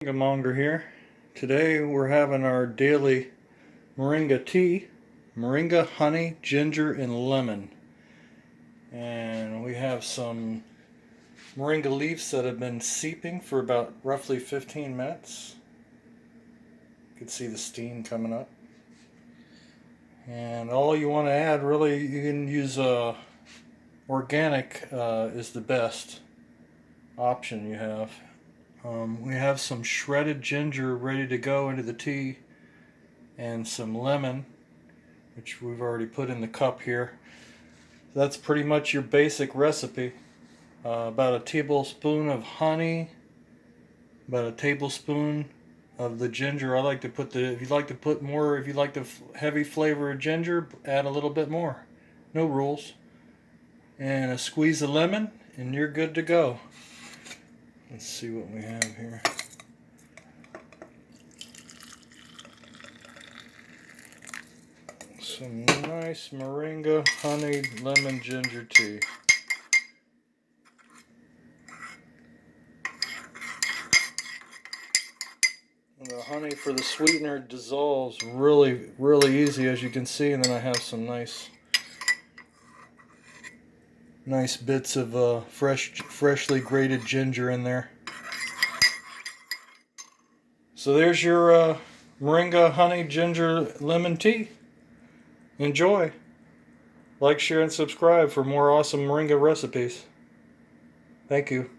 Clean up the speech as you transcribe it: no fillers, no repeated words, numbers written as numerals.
Monger here. Today we're having our daily moringa tea. Moringa, honey, ginger, and lemon. And we have some moringa leaves that have been seeping for about roughly 15 minutes. You can see the steam coming up. And all you want to add, really, you can use organic is the best option you have. We have some shredded ginger ready to go into the tea and some lemon, which we've already put in the cup here. That's pretty much your basic recipe. About a tablespoon of honey, about a tablespoon of the ginger. I like to put if you'd like to put more, if you like the heavy flavor of ginger, add a little bit more. No rules. And a squeeze of lemon and you're good to go. Let's see what we have here. Some nice moringa, honey, lemon, ginger tea. And the honey for the sweetener dissolves really easy, as you can see, and then I have some nice bits of freshly grated ginger in there. So there's your moringa, honey, ginger, lemon tea. Enjoy. Like, share, and subscribe for more awesome moringa recipes. Thank you.